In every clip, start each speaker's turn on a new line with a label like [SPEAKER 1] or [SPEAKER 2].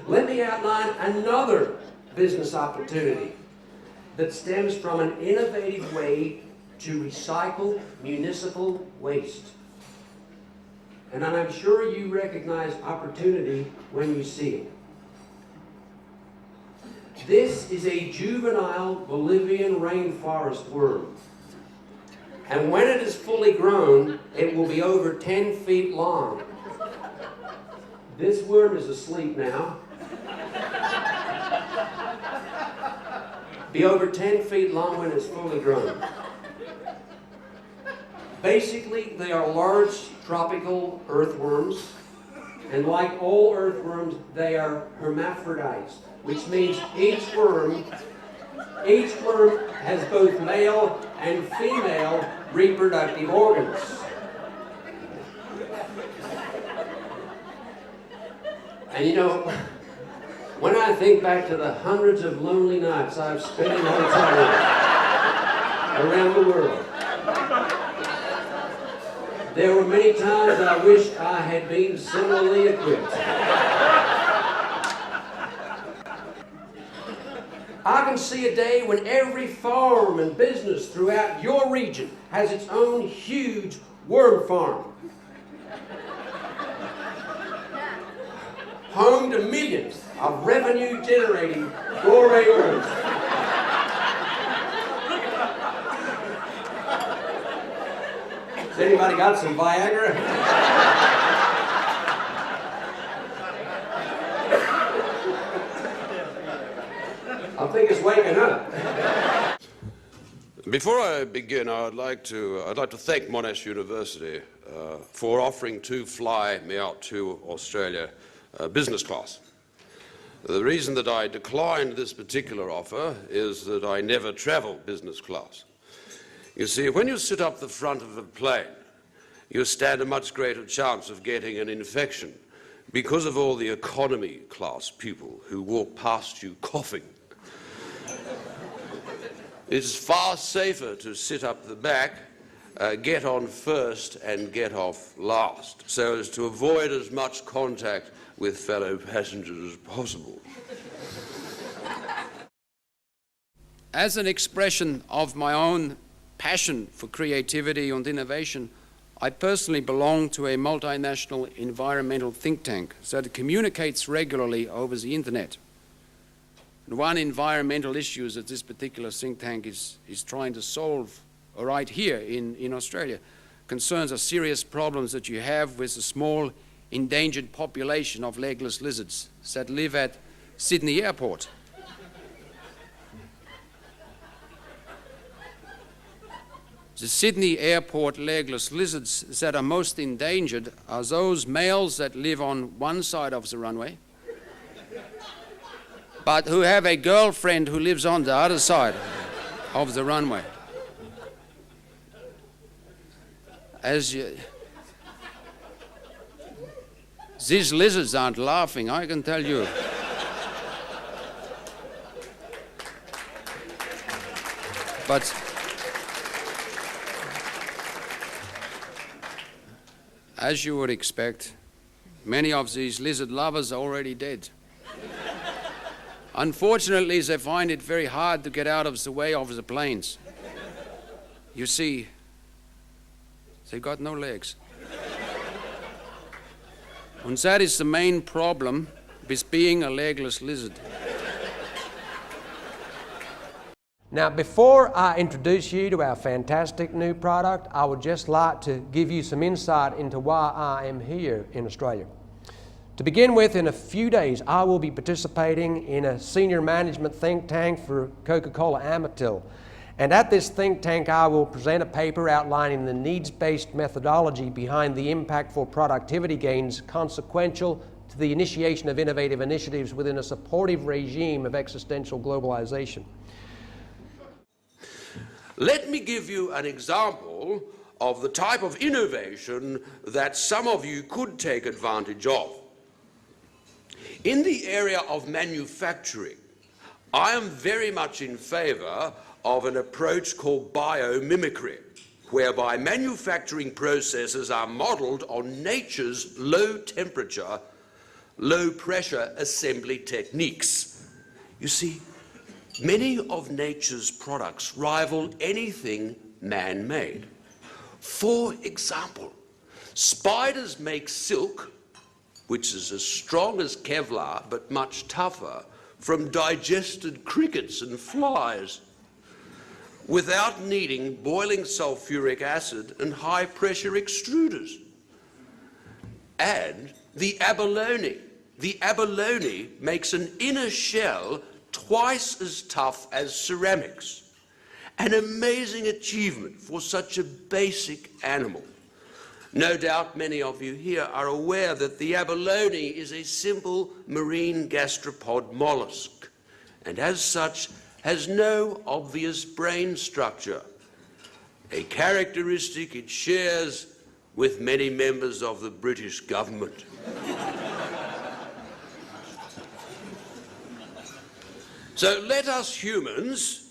[SPEAKER 1] Let me outline another business opportunity that stems from an innovative way to recycle municipal waste. And I'm sure you recognize opportunity when you see it. This is a juvenile Bolivian rainforest worm. And when it is fully grown, it will be over 10 feet long. This worm is asleep now. Be over 10 feet long when it's fully grown. Basically, they are large tropical earthworms, and like all earthworms, they are hermaphrodites, which means each worm has both male and female reproductive organs. And you know, when I think back to the hundreds of lonely nights I've spent in hotel rooms around the world, there were many times I wished I had been similarly equipped. I can see a day when every farm and business throughout your region has its own huge worm farm, home to millions of revenue-generating gourmet worms. Has anybody got some Viagra? I think it's waking up.
[SPEAKER 2] Before I begin, I'd like to thank Monash University for offering to fly me out to Australia business class. The reason that I declined this particular offer is that I never travel business class. You see, when you sit up the front of a plane, you stand a much greater chance of getting an infection because of all the economy class people who walk past you coughing. It's far safer to sit up the back, get on first and get off last, so as to avoid as much contact with fellow passengers as possible.
[SPEAKER 3] As an expression of my own passion for creativity and innovation, I personally belong to a multinational environmental think tank that communicates regularly over the internet. And one environmental issue that this particular think tank is trying to solve right here in Australia concerns the serious problems that you have with the small endangered population of legless lizards that live at Sydney Airport. The Sydney Airport legless lizards that are most endangered are those males that live on one side of the runway, but who have a girlfriend who lives on the other side of the runway. These lizards aren't laughing, I can tell you. But as you would expect, many of these lizard lovers are already dead. Unfortunately, they find it very hard to get out of the way of the planes. You see, they've got no legs. And that is the main problem with being a legless lizard.
[SPEAKER 1] Now, before I introduce you to our fantastic new product, I would just like to give you some insight into why I am here in Australia. To begin with, in a few days, I will be participating in a senior management think tank for Coca-Cola Amatil. And at this think tank, I will present a paper outlining the needs-based methodology behind the impactful productivity gains consequential to the initiation of innovative initiatives within a supportive regime of existential globalization.
[SPEAKER 2] Let me give you an example of the type of innovation that some of you could take advantage of. In the area of manufacturing, I am very much in favour of an approach called biomimicry, whereby manufacturing processes are modelled on nature's low temperature low-pressure assembly techniques. You see, many of nature's products rival anything man-made. For example, spiders make silk, which is as strong as Kevlar but much tougher, from digested crickets and flies, without needing boiling sulfuric acid and high-pressure extruders. And the abalone makes an inner shell twice as tough as ceramics. An amazing achievement for such a basic animal. No doubt many of you here are aware that the abalone is a simple marine gastropod mollusk, and as such has no obvious brain structure, a characteristic it shares with many members of the British government. So let us humans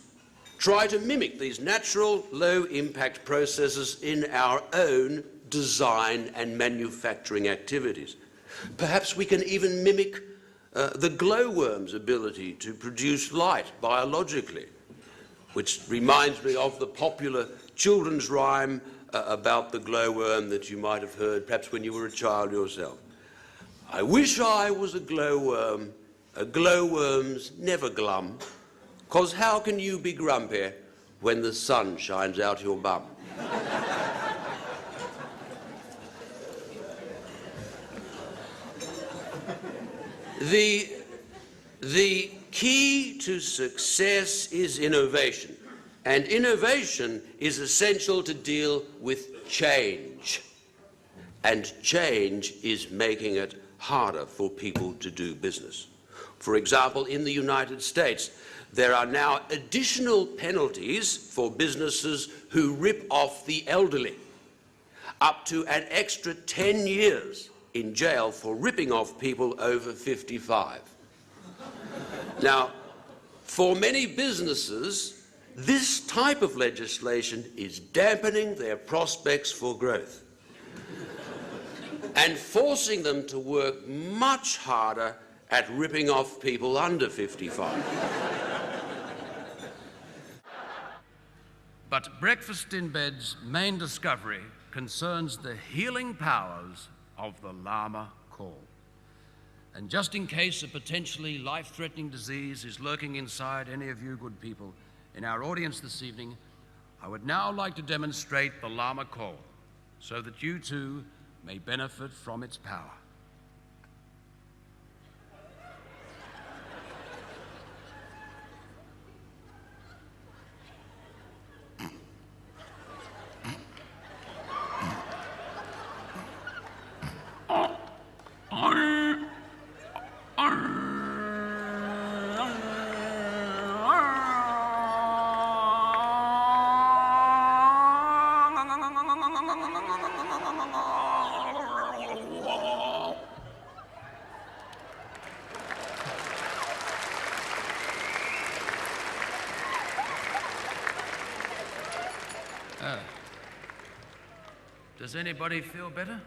[SPEAKER 2] try to mimic these natural low-impact processes in our own design and manufacturing activities. Perhaps we can even mimic the glowworm's ability to produce light biologically, which reminds me of the popular children's rhyme about the glowworm that you might have heard perhaps when you were a child yourself. I wish I was a glowworm's never glum, 'cause how can you be grumpy when the sun shines out your bum? The key to success is innovation, and innovation is essential to deal with change. And change is making it harder for people to do business. For example, in the United States, there are now additional penalties for businesses who rip off the elderly, up to an extra 10 years in jail for ripping off people over 55. Now, for many businesses, this type of legislation is dampening their prospects for growth and forcing them to work much harder at ripping off people under 55.
[SPEAKER 3] But Breakfast in Bed's main discovery concerns the healing powers of the Llama Call. And just in case a potentially life-threatening disease is lurking inside any of you good people in our audience this evening, I would now like to demonstrate the Llama Call so that you too may benefit from its power. Does anybody feel better?